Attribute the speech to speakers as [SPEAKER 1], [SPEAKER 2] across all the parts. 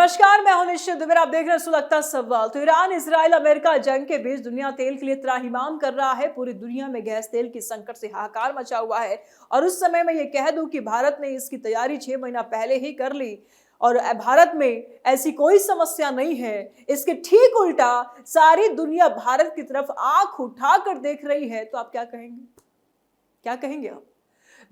[SPEAKER 1] नमस्कार, मैं हूं निश्चित दुबे। आप देख रहे हैं सुलगता सवाल। तो ईरान इजराइल अमेरिका जंग के बीच दुनिया तेल के लिए त्राहिमाम कर रहा है। पूरी दुनिया में गैस तेल की संकट से हाहाकार मचा हुआ है और उस समय में ये कह दूं कि भारत ने इसकी तैयारी 6 महीना पहले ही कर ली और भारत में ऐसी कोई समस्या नहीं है। इसके ठीक उल्टा सारी दुनिया भारत की तरफ आंख उठाकर देख रही है। तो आप क्या कहेंगे? क्या कहेंगे आप?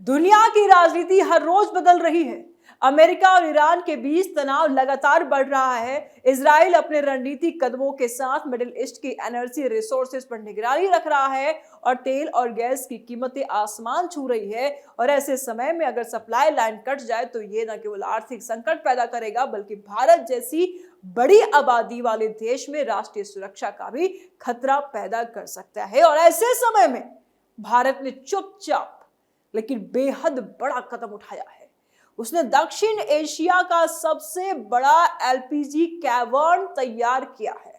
[SPEAKER 1] दुनिया की राजनीति हर रोज बदल रही है। अमेरिका और ईरान के बीच तनाव लगातार बढ़ रहा है। इजराइल अपने रणनीतिक कदमों के साथ मिडिल ईस्ट की एनर्जी रिसोर्सेज पर निगरानी रख रहा है और तेल और गैस की कीमतें आसमान छू रही है। और ऐसे समय में अगर सप्लाई लाइन कट जाए तो ये न केवल आर्थिक संकट पैदा करेगा बल्कि भारत जैसी बड़ी आबादी वाले देश में राष्ट्रीय सुरक्षा का भी खतरा पैदा कर सकता है। और ऐसे समय में भारत ने चुपचाप लेकिन बेहद बड़ा कदम उठाया है। उसने दक्षिण एशिया का सबसे बड़ा एलपीजी कैवर्न तैयार किया है।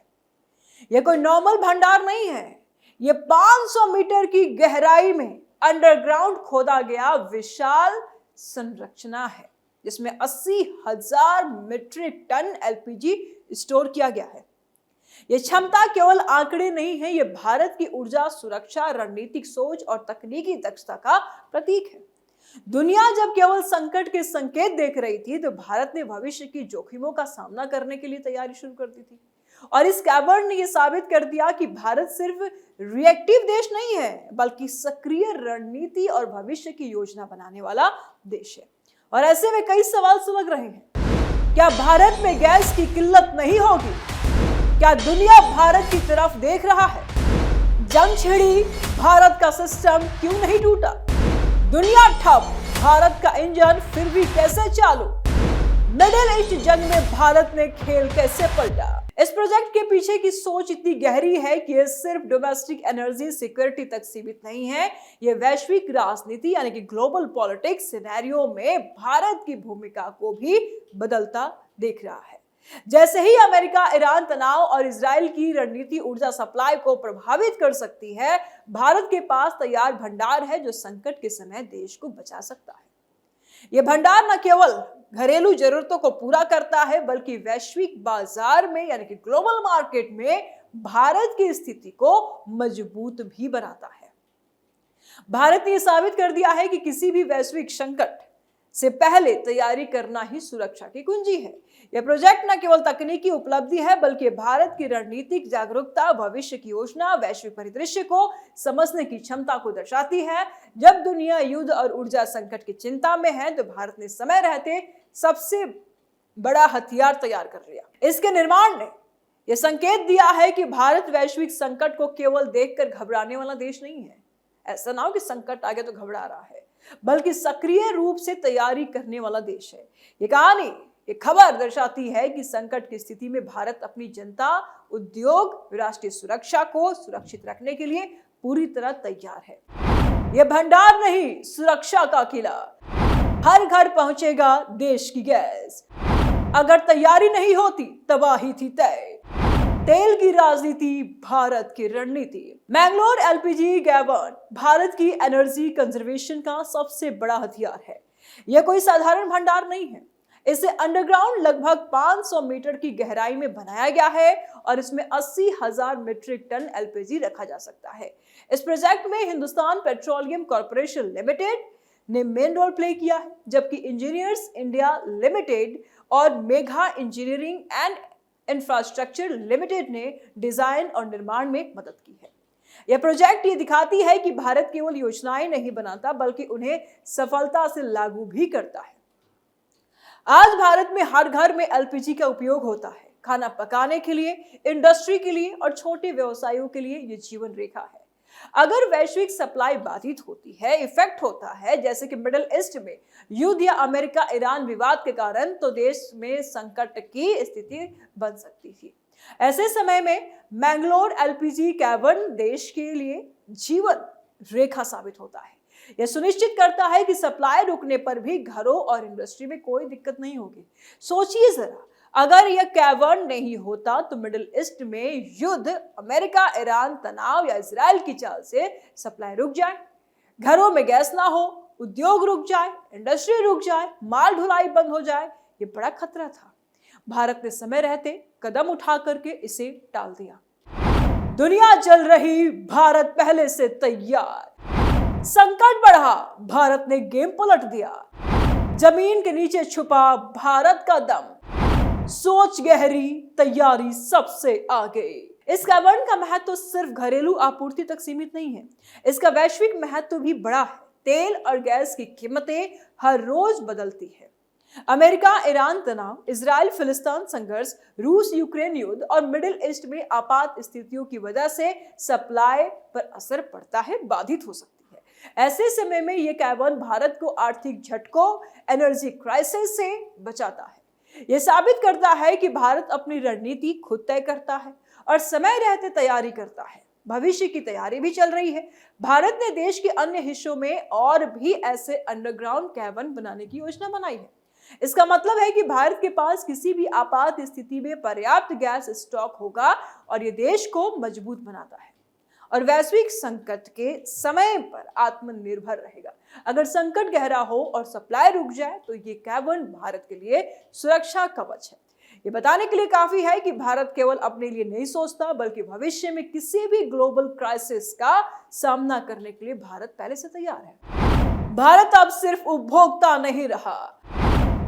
[SPEAKER 1] यह कोई नॉर्मल भंडार नहीं है। यह 500 मीटर की गहराई में अंडरग्राउंड खोदा गया विशाल संरचना है जिसमें 80,000 मीट्रिक टन एलपीजी स्टोर किया गया है। यह क्षमता केवल आंकड़े नहीं है, यह भारत की ऊर्जा सुरक्षा, रणनीतिक सोच और तकनीकी दक्षता का प्रतीक है। दुनिया जब केवल संकट के संकेत देख रही थी तो भारत ने भविष्य की जोखिमों का सामना करने के लिए तैयारी शुरू कर दी थी। और इस कैवर्न ने यह साबित कर दिया कि भारत सिर्फ रिएक्टिव देश नहीं है बल्कि सक्रिय रणनीति और भविष्य की योजना बनाने वाला देश है। और ऐसे में कई सवाल सुलग रहे हैं। क्या भारत में गैस की किल्लत नहीं होगी? क्या दुनिया भारत की तरफ देख रहा है? जंग छिड़ी, भारत का सिस्टम क्यों नहीं टूटा? दुनिया ठप, भारत का इंजन फिर भी कैसे चालू? मिडिल ईस्ट जंग में भारत ने खेल कैसे पलटा? इस प्रोजेक्ट के पीछे की सोच इतनी गहरी है कि यह सिर्फ डोमेस्टिक एनर्जी सिक्योरिटी तक सीमित नहीं है। यह वैश्विक राजनीति यानी कि ग्लोबल पॉलिटिक्स सिनेरियो में भारत की भूमिका को भी बदलता देख रहा है। जैसे ही अमेरिका ईरान तनाव और इजराइल की रणनीति ऊर्जा सप्लाई को प्रभावित कर सकती है, भारत के पास तैयार भंडार है जो संकट के समय देश को बचा सकता है। यह भंडार न केवल घरेलू जरूरतों को पूरा करता है बल्कि वैश्विक बाजार में यानी कि ग्लोबल मार्केट में भारत की स्थिति को मजबूत भी बनाता है। भारत ने यह साबित कर दिया है कि किसी भी वैश्विक संकट से पहले तैयारी करना ही सुरक्षा की कुंजी है। यह प्रोजेक्ट न केवल तकनीकी उपलब्धि है बल्कि भारत की रणनीतिक जागरूकता, भविष्य की योजना, वैश्विक परिदृश्य को समझने की क्षमता को दर्शाती है। जब दुनिया युद्ध और ऊर्जा संकट की चिंता में है तो भारत ने समय रहते सबसे बड़ा हथियार तैयार कर लिया। इसके निर्माण ने यह संकेत दिया है कि भारत वैश्विक संकट को केवल देखकर घबराने वाला देश नहीं है। ऐसा ना हो कि संकट आ गया तो घबरा रहा है, बल्कि सक्रिय रूप से तैयारी करने वाला देश है। ये कहानी, ये खबर दर्शाती है कि संकट की स्थिति में भारत अपनी जनता, उद्योग, राष्ट्रीय सुरक्षा को सुरक्षित रखने के लिए पूरी तरह तैयार है। यह भंडार नहीं, सुरक्षा का किला। हर घर पहुंचेगा देश की गैस। अगर तैयारी नहीं होती, तबाही थी तय। तेल की राजनीति, भारत की रणनीति। मैंगलोर एलपीजी कैवर्न भारत की एनर्जी कंजर्वेशन का सबसे बड़ा हथियार है। यह कोई साधारण भंडार नहीं है। इसे अंडरग्राउंड लगभग 500 मीटर की गहराई में बनाया गया है और इसमें 80,000 मीट्रिक टन एलपीजी रखा जा सकता है। इस प्रोजेक्ट में हिंदुस्तान पेट्रोलियम कॉर्पोरेशन लिमिटेड ने मेन रोल प्ले किया है, जबकि इंजीनियर्स इंडिया लिमिटेड और Megha engineering and infrastructure limited ने डिजाइन और निर्माण में मदद की है। यह प्रोजेक्ट ये दिखाती है कि भारत केवल योजनाएं नहीं बनाता बल्कि उन्हें सफलता से लागू भी करता है। आज भारत में हर घर में एलपीजी का उपयोग होता है। खाना पकाने के लिए, इंडस्ट्री के लिए और छोटे व्यवसायों के लिए यह जीवन रेखा है। अगर वैश्विक सप्लाई बाधित होती है, इफेक्ट होता है, जैसे कि मिडिल ईस्ट में युद्ध या अमेरिका ईरान विवाद के कारण, तो देश में संकट की स्थिति बन सकती थी। ऐसे समय में मैंगलोर एलपीजी कैवर्न देश के लिए जीवन रेखा साबित होता है। यह सुनिश्चित करता है कि सप्लाई रुकने पर भी घरों और इंडस्ट्री में कोई दिक्कत नहीं होगी। सोचिए जरा, अगर यह कैवर्न नहीं होता तो मिडिल ईस्ट में युद्ध, अमेरिका ईरान तनाव या इजराइल की चाल से सप्लाई रुक जाए, घरों में गैस ना हो, उद्योग रुक जाए, इंडस्ट्री रुक जाए, माल ढुलाई बंद हो जाए, ये बड़ा खतरा था। भारत ने समय रहते कदम उठा करके इसे टाल दिया। दुनिया जल रही, भारत पहले से तैयार। संकट बढ़ा, भारत ने गेम पलट दिया। जमीन के नीचे छुपा भारत का दम, सोच गहरी, तैयारी सबसे आगे। इस कैवर्न का महत्व सिर्फ घरेलू आपूर्ति तक सीमित नहीं है, इसका वैश्विक महत्व भी बड़ा है। तेल और गैस की कीमतें हर रोज बदलती है। अमेरिका ईरान तनाव, इजराइल फिलिस्तीन संघर्ष, रूस यूक्रेन युद्ध और मिडिल ईस्ट में आपात स्थितियों की वजह से सप्लाई पर असर पड़ता है, बाधित हो सकती है। ऐसे समय में यह कैवर्न भारत को आर्थिक झटकों, एनर्जी क्राइसिस से बचाता है। यह साबित करता है कि भारत अपनी रणनीति खुद तय करता है और समय रहते तैयारी करता है। भविष्य की तैयारी भी चल रही है। भारत ने देश के अन्य हिस्सों में और भी ऐसे अंडरग्राउंड कैवर्न बनाने की योजना बनाई है। इसका मतलब है कि भारत के पास किसी भी आपात स्थिति में पर्याप्त गैस स्टॉक होगा और ये देश को मजबूत बनाता है और वैश्विक संकट के समय पर आत्मनिर्भर रहेगा। अगर संकट गहरा हो और सप्लाई रुक जाए तो ये कैवर्न भारत के लिए सुरक्षा कवच है। ये बताने के लिए काफी है कि भारत केवल अपने लिए नहीं सोचता, बल्कि भविष्य में किसी भी ग्लोबल क्राइसिस का सामना करने के लिए भारत पहले से तैयार है। भारत अब सिर्फ उपभोक्ता नहीं रहा,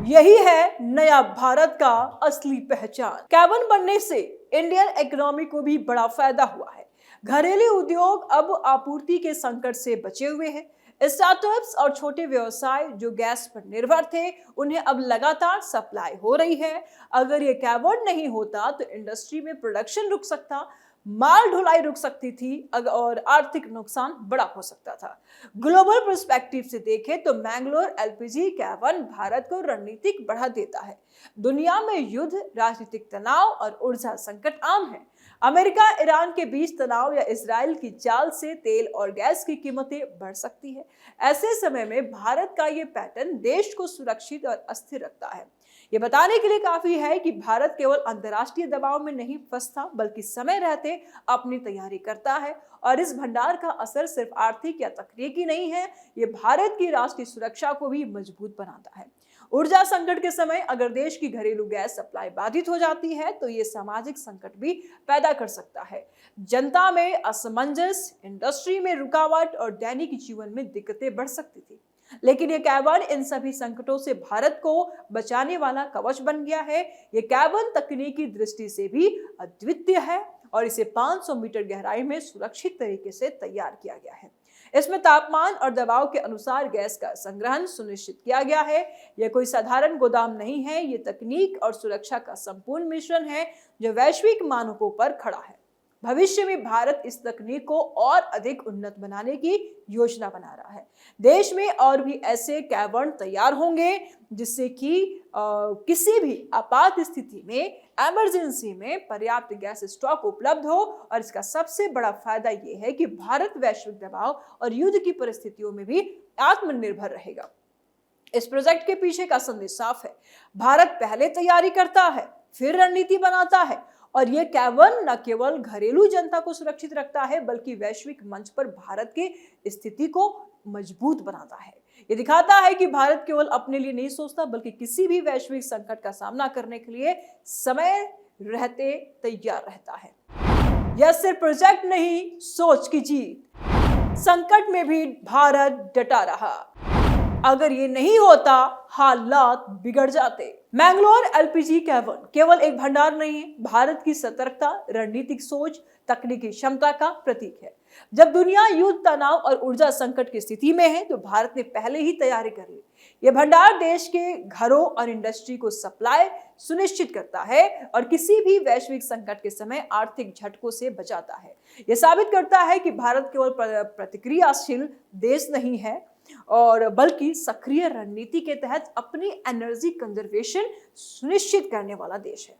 [SPEAKER 1] यही है नया भारत का असली पहचान। कैवर्न बनने से इंडियन इकोनॉमी को भी बड़ा फायदा हुआ है। घरेलू उद्योग अब आपूर्ति के संकट से बचे हुए हैं। स्टार्टअप्स और छोटे व्यवसाय जो गैस पर निर्भर थे, उन्हें अब लगातार सप्लाई हो रही है। अगर ये कैवर्न नहीं होता तो इंडस्ट्री में प्रोडक्शन रुक सकता, माल ढुलाई रुक सकती थी और आर्थिक नुकसान बड़ा हो सकता था। ग्लोबल पर्सपेक्टिव से देखें तो मैंगलोर एलपीजी कैवर्न भारत को रणनीतिक बढ़ा देता है। दुनिया में युद्ध, राजनीतिक तनाव और ऊर्जा संकट आम है। अमेरिका ईरान के बीच तनाव या इजराइल की चाल से तेल और गैस की कीमतें बढ़ सकती है। ऐसे समय में भारत का ये पैटर्न देश को सुरक्षित और अस्थिर रखता है। ये बताने के लिए काफी है कि भारत केवल अंतर्राष्ट्रीय दबाव में नहीं फंसता, बल्कि समय रहते अपनी तैयारी करता है और इस भंडार का असर सिर्फ आर्थिक या तकनीकी नहीं है, ये भारत की राष्ट्रीय सुरक्षा को भी मजबूत बनाता है। ऊर्जा संकट के समय अगर देश की घरेलू गैस सप्लाई बाधित हो जाती है तो ये सामाजिक संकट भी पैदा कर सकता है। जनता में असमंजस, इंडस्ट्री में रुकावट और दैनिक जीवन में दिक्कतें बढ़ सकती थी। लेकिन ये कैवर्न इन सभी संकटों से भारत को बचाने वाला कवच बन गया है। ये कैवर्न तकनीकी दृष्टि से भी अद्वितीय है और इसे 500 मीटर गहराई में सुरक्षित तरीके से तैयार किया गया है। इसमें तापमान और दबाव के अनुसार गैस का संग्रहण सुनिश्चित किया गया है। यह कोई साधारण गोदाम नहीं है, ये तकनीक और सुरक्षा का संपूर्ण मिश्रण है जो वैश्विक मानकों पर खड़ा है। भविष्य में भारत इस तकनीक को और अधिक उन्नत बनाने की योजना बना रहा है। देश में और भी ऐसे कैवर्न तैयार होंगे जिससे कि किसी भी आपात स्थिति में, इमरजेंसी में पर्याप्त गैस स्टॉक उपलब्ध हो। और इसका सबसे बड़ा फायदा यह है कि भारत वैश्विक दबाव और युद्ध की परिस्थितियों में भी आत्मनिर्भर रहेगा। इस प्रोजेक्ट के पीछे का संदेश साफ है। भारत पहले तैयारी करता है, फिर रणनीति बनाता है और यह कैवर्न न केवल घरेलू जनता को सुरक्षित रखता है, बल्कि वैश्विक मंच पर भारत की स्थिति को मजबूत बनाता है। ये दिखाता है कि भारत केवल अपने लिए नहीं सोचता, बल्कि किसी भी वैश्विक संकट का सामना करने के लिए समय रहते तैयार रहता है। यह सिर्फ प्रोजेक्ट नहीं, सोच की जीत। संकट में भी भारत डटा रहा। अगर ये नहीं होता, हालात बिगड़ जाते। मैंगलोर एलपीजी कैवर्न केवल एक भंडार नहीं है, भारत की सतर्कता, रणनीतिक सोच, तकनीकी क्षमता का प्रतीक है। जब दुनिया युद्ध, तनाव और ऊर्जा संकट की स्थिति में है तो भारत ने पहले ही तैयारी कर ली। यह भंडार देश के घरों और इंडस्ट्री को सप्लाई सुनिश्चित करता है और किसी भी वैश्विक संकट के समय आर्थिक झटकों से बचाता है। यह साबित करता है कि भारत केवल प्रतिक्रियाशील देश नहीं है और बल्कि सक्रिय रणनीति के तहत अपनी एनर्जी कंजर्वेशन सुनिश्चित करने वाला देश है।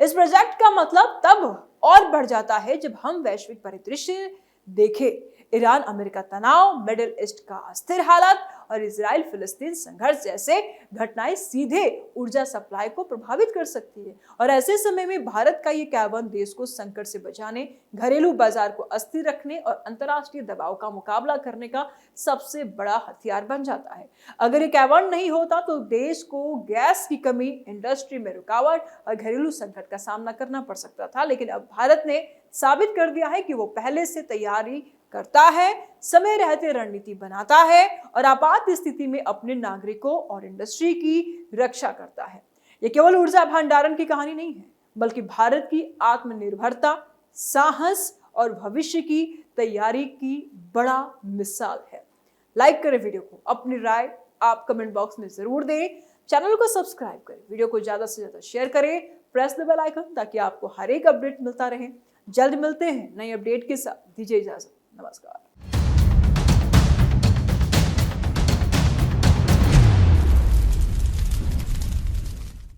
[SPEAKER 1] इस प्रोजेक्ट का मतलब तब और बढ़ जाता है जब हम वैश्विक परिदृश्य देखें। ईरान अमेरिका तनाव, मिडिल ईस्ट का अस्थिर हालत और इजराइल फिलिस्तीन संघर्ष जैसे घटनाएं सीधे ऊर्जा सप्लाई को प्रभावित कर सकती है। और ऐसे समय में भारत का ये कैबिन देश को संकट से बचाने, घरेलू बाजार को अस्थिर रखने और अंतर्राष्ट्रीय दबाव का मुकाबला करने का सबसे बड़ा हथियार बन जाता है। अगर ये कैबिन नहीं होता तो देश को गैस की कमी, इंडस्ट्री में रुकावट और घरेलू संकट का सामना करना पड़ सकता था। लेकिन अब भारत ने साबित कर दिया है कि वो पहले से तैयारी करता है, समय रहते रणनीति बनाता है और आपात स्थिति में अपने नागरिकों और इंडस्ट्री की रक्षा करता है। ये केवल ऊर्जा भंडारण की कहानी नहीं है, बल्कि भारत की आत्मनिर्भरता, साहस और भविष्य की तैयारी की बड़ा मिसाल है। लाइक करें वीडियो को, अपनी राय आप कमेंट बॉक्स में जरूर दें, चैनल को सब्सक्राइब करें, वीडियो को ज्यादा से ज्यादा शेयर करें, प्रेस द बेल आइकन ताकि आपको हर एक अपडेट मिलता रहे। जल्द मिलते हैं नई अपडेट के साथ, दीजिए इजाजत, नमस्कार।